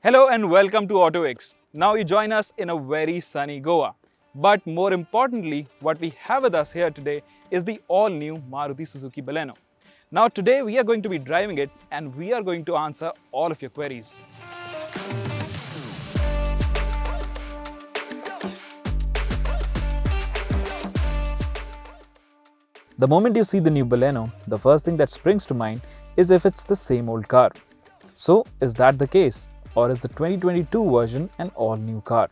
Hello and welcome to autoX. Now you join us in a very sunny Goa. But more importantly, what we have with us here today is the all-new Maruti Suzuki Baleno. Now today we are going to be driving it and we are going to answer all of your queries. The moment you see the new Baleno, the first thing that springs to mind is if it's the same old car. So is that the case? Or is the 2022 version an all-new car?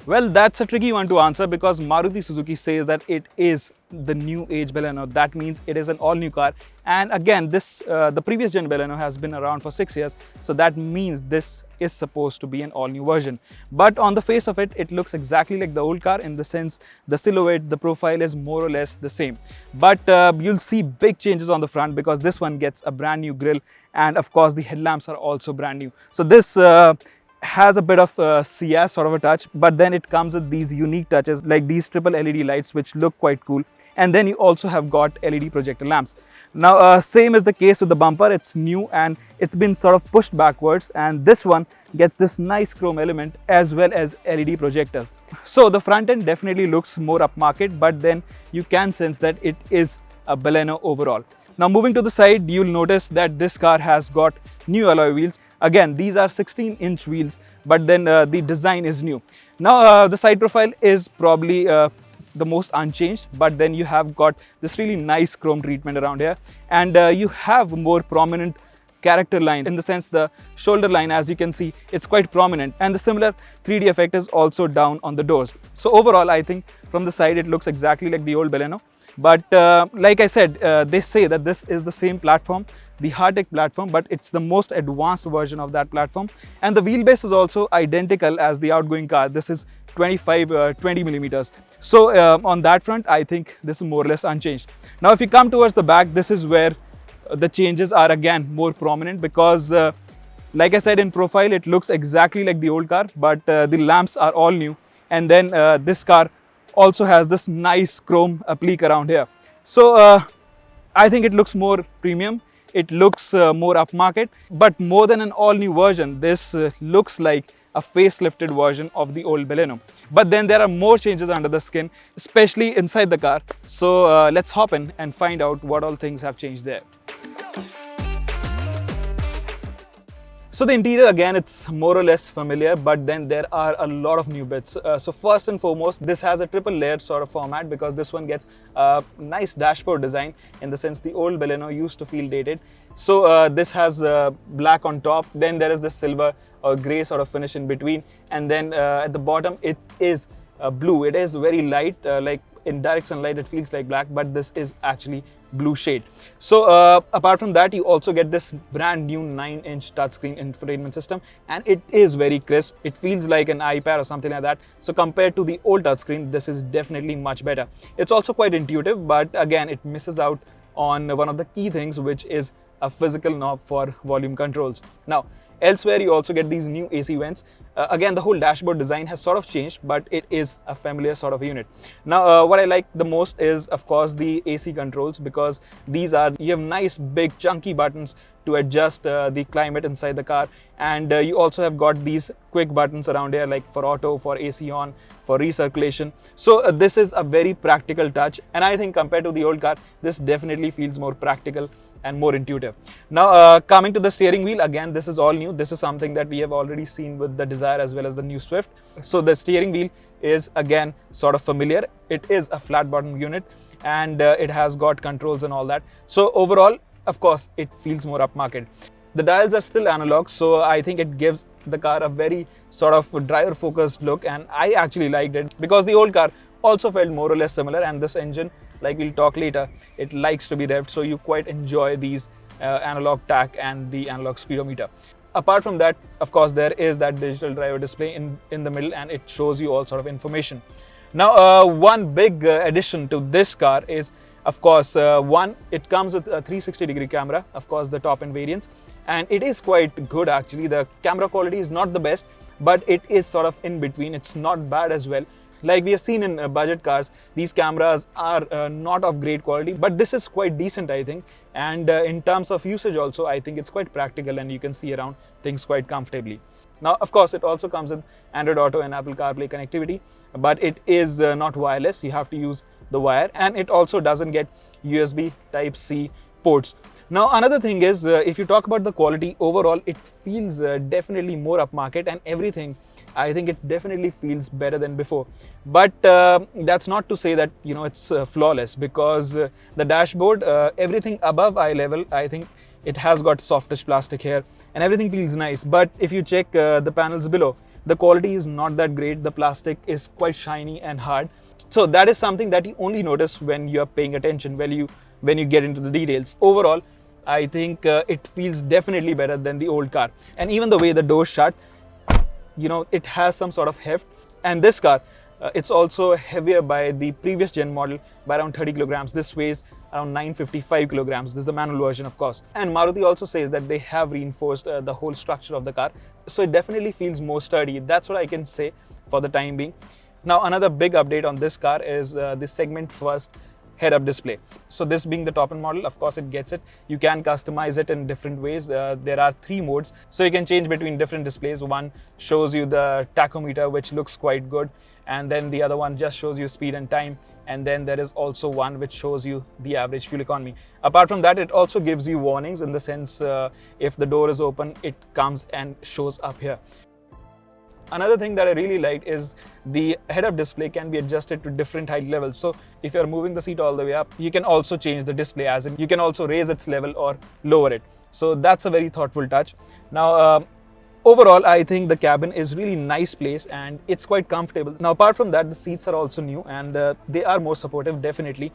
Well, that's a tricky one to answer because Maruti Suzuki says that it is the new age Baleno. That means it is an all-new car. And again, the previous gen Baleno has been around for 6 years. So that means this is supposed to be an all-new version. But on the face of it, it looks exactly like the old car in the sense the silhouette, the profile is more or less the same. But you'll see big changes on the front because this one gets a brand new grille. And of course, the headlamps are also brand new. So this has a bit of CS sort of a touch, but then it comes with these unique touches like these triple LED lights which look quite cool. And then you also have got LED projector lamps. Now same is the case with the bumper. It's new and it's been sort of pushed backwards, and this one gets this nice chrome element as well as LED projectors. So the front end definitely looks more upmarket, but then you can sense that it is a Baleno overall. Now moving to the side, you'll notice that this car has got new alloy wheels. Again, these are 16-inch wheels, but then the design is new. Now the side profile is probably the most unchanged, but then you have got this really nice chrome treatment around here, and you have more prominent character line in the sense the shoulder line, as you can see, it's quite prominent, and the similar 3D effect is also down on the doors. So overall, I think from the side it looks exactly like the old Baleno. But like I said, they say that this is the same platform, the hard-tech platform, but it's the most advanced version of that platform. And the wheelbase is also identical as the outgoing car. This is 20 millimeters. So on that front, I think this is more or less unchanged. Now, if you come towards the back, this is where the changes are again more prominent because like I said, in profile, it looks exactly like the old car, but the lamps are all new. And then this car also has this nice chrome applique around here. So I think it looks more premium. It looks more upmarket, but more than an all-new version, this looks like a facelifted version of the old Baleno. But then there are more changes under the skin, especially inside the car. So let's hop in and find out what all things have changed there. So the interior, again, it's more or less familiar, but then there are a lot of new bits. So first and foremost, this has a triple layered sort of format because this one gets a nice dashboard design in the sense the old Baleno used to feel dated. So this has black on top, then there is this silver or grey sort of finish in between, and then at the bottom it is blue. It is very light, like in direct sunlight it feels like black, but this is actually blue shade. So apart from that, you also get this brand new 9-inch touchscreen infotainment system, and it is very crisp. It feels like an iPad or something like that. So compared to the old touchscreen, this is definitely much better. It's also quite intuitive, but again, it misses out on one of the key things, which is a physical knob for volume controls. Now, elsewhere, you also get these new AC vents. Again, the whole dashboard design has sort of changed, but it is a familiar sort of unit. Now, what I like the most is, of course, the AC controls, because you have nice, big, chunky buttons to adjust the climate inside the car. And you also have got these quick buttons around here, like for auto, for AC on, for recirculation. So this is a very practical touch. And I think compared to the old car, this definitely feels more practical and more intuitive. Now, coming to the steering wheel, again, this is all new. This is something that we have already seen with the Desire as well as the new Swift. So the steering wheel is again sort of familiar. It is a flat bottom unit, and it has got controls and all that. So overall, of course, it feels more upmarket. The dials are still analog, so I think it gives the car a very sort of driver focused look, and I actually liked it because the old car also felt more or less similar, and this engine, like we'll talk later, it likes to be revved, so you quite enjoy these analog tach and the analog speedometer. Apart from that, of course, there is that digital driver display in the middle, and it shows you all sort of information. Now, one big addition to this car is, of course, it comes with a 360-degree camera, of course, the top-end variants, and it is quite good actually. The camera quality is not the best, but it is sort of in between. It's not bad as well. like we have seen in budget cars, these cameras are not of great quality, but this is quite decent, I think. And in terms of usage also, I think it's quite practical and you can see around things quite comfortably. Now, of course, it also comes with Android Auto and Apple CarPlay connectivity, but it is not wireless. You have to use the wire, and it also doesn't get USB Type-C ports. Now, another thing is, if you talk about the quality overall, it feels definitely more upmarket, and everything, I think it definitely feels better than before. But that's not to say that it's flawless, because the dashboard, everything above eye level, I think it has got softish plastic here, and everything feels nice. But if you check the panels below, the quality is not that great. The plastic is quite shiny and hard. So that is something that you only notice when you are paying attention, when you get into the details. Overall, I think it feels definitely better than the old car. And even the way the doors shut, it has some sort of heft. And this car, it's also heavier by the previous gen model by around 30 kilograms. This weighs around 955 kilograms. This is the manual version, of course. And Maruti also says that they have reinforced the whole structure of the car. So it definitely feels more sturdy. That's what I can say for the time being. Now, another big update on this car is the segment first head-up display. So this being the top-end model, of course it gets it. You can customize it in different ways. There are 3 modes, so you can change between different displays. One shows you the tachometer, which looks quite good, and then the other one just shows you speed and time, and then there is also one which shows you the average fuel economy. Apart from that, it also gives you warnings, in the sense if the door is open, it comes and shows up here. Another thing that I really like is the head-up display can be adjusted to different height levels. So if you're moving the seat all the way up, you can also change the display, as in you can also raise its level or lower it. So that's a very thoughtful touch. Now, overall, I think the cabin is really nice place and it's quite comfortable. Now, apart from that, the seats are also new and they are more supportive, definitely.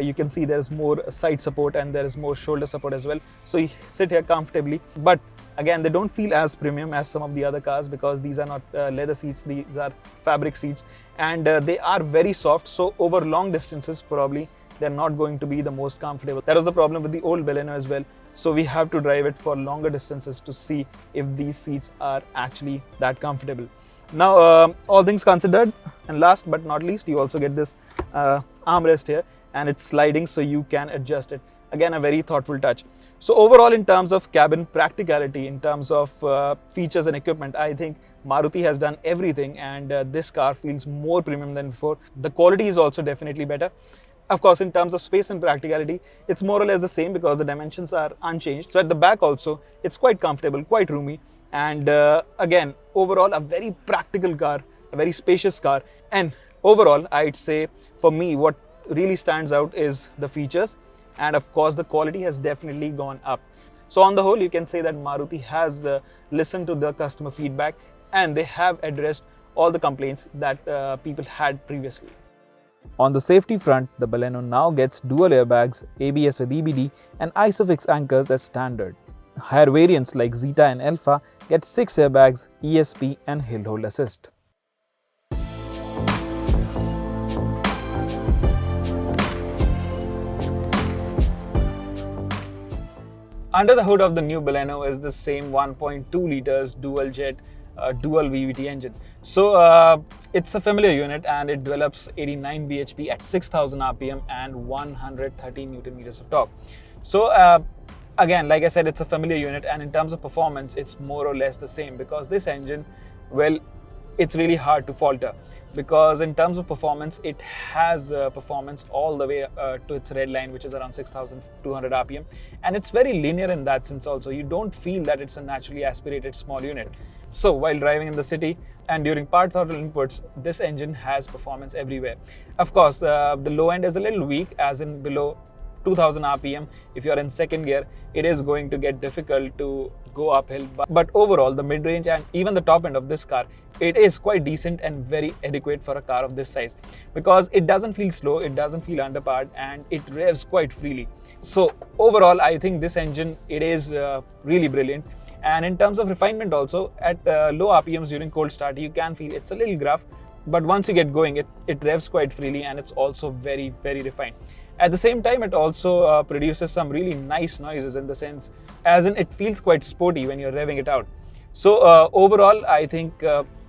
You can see there's more side support and there is more shoulder support as well. So you sit here comfortably. But again, they don't feel as premium as some of the other cars, because these are not leather seats, these are fabric seats, and they are very soft. So over long distances, probably they're not going to be the most comfortable. That was the problem with the old Baleno as well. So we have to drive it for longer distances to see if these seats are actually that comfortable. Now, all things considered, and last but not least, you also get this armrest here, and it's sliding, so you can adjust it. Again, a very thoughtful touch. So overall, in terms of cabin practicality, in terms of features and equipment, I think Maruti has done everything, and this car feels more premium than before. The quality is also definitely better. Of course, in terms of space and practicality, it's more or less the same because the dimensions are unchanged. So at the back also, it's quite comfortable, quite roomy. And again, overall, a very practical car, a very spacious car. And overall, I'd say for me, what really stands out is the features. And of course, the quality has definitely gone up. So on the whole, you can say that Maruti has listened to the customer feedback and they have addressed all the complaints that people had previously. On the safety front, the Baleno now gets dual airbags, ABS with EBD and ISOFIX anchors as standard. Higher variants like Zeta and Alpha get 6 airbags, ESP and hill hold assist. Under the hood of the new Baleno is the same 1.2 liters dual jet dual VVT engine. So it's a familiar unit and it develops 89 bhp at 6000 rpm and 130 Newton meters of torque. So again, like I said, it's a familiar unit, and in terms of performance, it's more or less the same, because this engine, well, it's really hard to falter, because in terms of performance, it has performance all the way to its red line, which is around 6200 rpm, and it's very linear in that sense also. You don't feel that it's a naturally aspirated small unit. So while driving in the city and during part throttle inputs, this engine has performance everywhere. Of course, the low end is a little weak, as in below 2000 rpm. If you're in second gear, it is going to get difficult to go uphill. But overall, the mid-range and even the top end of this car, it is quite decent and very adequate for a car of this size, because it doesn't feel slow, it doesn't feel underpowered, and it revs quite freely. So overall, I think this engine, it is really brilliant. And in terms of refinement also, at low RPMs during cold start, you can feel it's a little gruff, but once you get going, it revs quite freely, and it's also very, very refined. At the same time, it also produces some really nice noises, in the sense, as in it feels quite sporty when you're revving it out. So overall, I think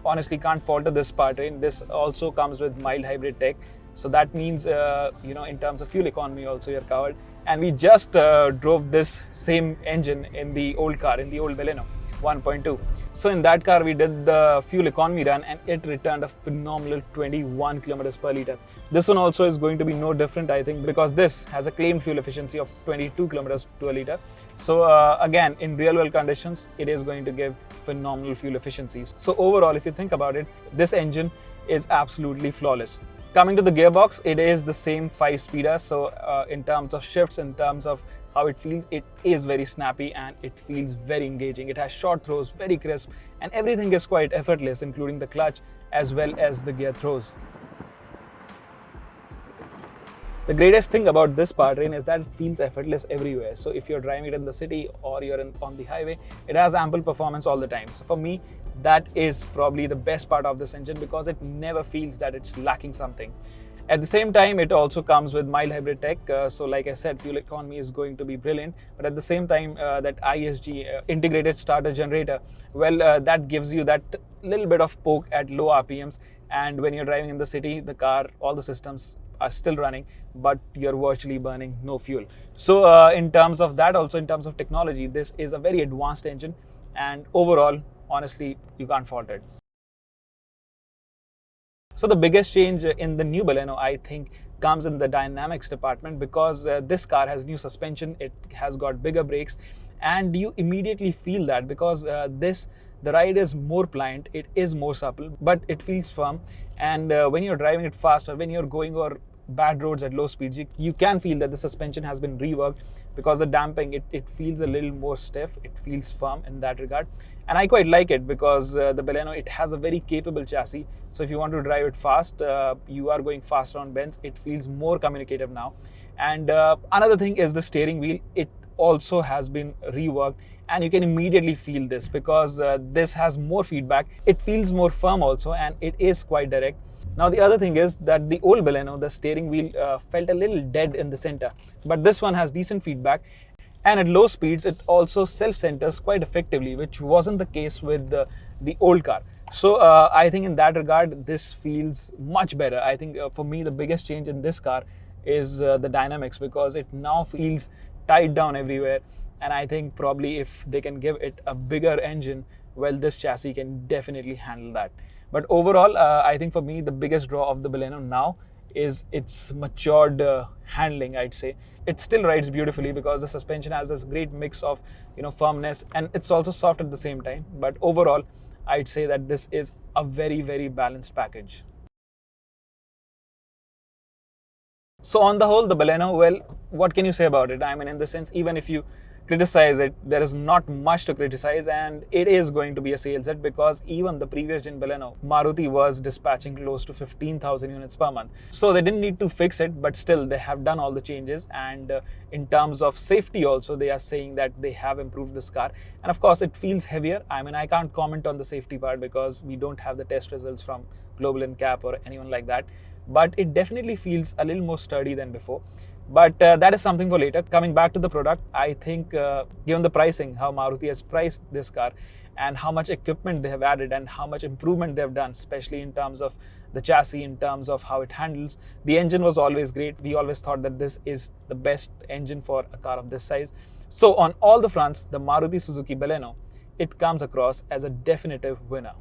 honestly can't falter this powertrain. This also comes with mild hybrid tech, so that means in terms of fuel economy also you're covered. And we just drove this same engine in the old car, in the old Baleno 1.2. So in that car we did the fuel economy run and it returned a phenomenal 21 kilometers per liter. This one also is going to be no different, I think, because this has a claimed fuel efficiency of 22 kilometers to a liter. So again, in real world conditions, it is going to give phenomenal fuel efficiencies. So overall, if you think about it, this engine is absolutely flawless. Coming to the gearbox, it is the same 5-speeder. So in terms of shifts, in terms of how it feels, it is very snappy and it feels very engaging. It has short throws, very crisp, and everything is quite effortless, including the clutch as well as the gear throws. The greatest thing about this powertrain is that it feels effortless everywhere. So if you're driving it in the city or you're on the highway, it has ample performance all the time. So for me, that is probably the best part of this engine because it never feels that it's lacking something. At the same time, it also comes with mild hybrid tech. So like I said, fuel economy is going to be brilliant. But at the same time, that ISG, integrated starter generator, well, that gives you that little bit of poke at low RPMs. And when you're driving in the city, the car, all the systems are still running, but you're virtually burning no fuel. So in terms of that, also in terms of technology, this is a very advanced engine, and overall, honestly, you can't fault it. So the biggest change in the new Baleno, I think, comes in the dynamics department because this car has new suspension, it has got bigger brakes, and you immediately feel that because the ride is more pliant, it is more supple, but it feels firm. And when you're driving it fast or when you're going over bad roads at low speeds, you can feel that the suspension has been reworked because the damping, it feels a little more stiff, it feels firm in that regard. And I quite like it because the Baleno, it has a very capable chassis. So if you want to drive it fast, you are going faster on bends, it feels more communicative now. And another thing is the steering wheel. It also has been reworked and you can immediately feel this because this has more feedback. It feels more firm also and it is quite direct. Now the other thing is that the old Baleno, the steering wheel felt a little dead in the center, but this one has decent feedback, and at low speeds it also self-centers quite effectively, which wasn't the case with the old car. So I think in that regard this feels much better. I think for me the biggest change in this car is the dynamics because it now feels tied down everywhere, and I think probably if they can give it a bigger engine, well, this chassis can definitely handle that. But overall, I think for me, the biggest draw of the Baleno now is its matured handling, I'd say. It still rides beautifully because the suspension has this great mix of firmness, and it's also soft at the same time. But overall, I'd say that this is a very, very balanced package. So on the whole, the Baleno, well, what can you say about it? I mean, in the sense, even if you criticize it, there is not much to criticize, and it is going to be a sales hit because even the previous gen Baleno, Maruti was dispatching close to 15,000 units per month. So they didn't need to fix it, but still they have done all the changes. And in terms of safety also, they are saying that they have improved this car. And of course, it feels heavier. I mean, I can't comment on the safety part because we don't have the test results from Global NCAP or anyone like that. But it definitely feels a little more sturdy than before. But that is something for later. Coming back to the product, I think given the pricing, how Maruti has priced this car and how much equipment they have added and how much improvement they have done, especially in terms of the chassis, in terms of how it handles. The engine was always great. We always thought that this is the best engine for a car of this size. So on all the fronts, the Maruti Suzuki Baleno, it comes across as a definitive winner.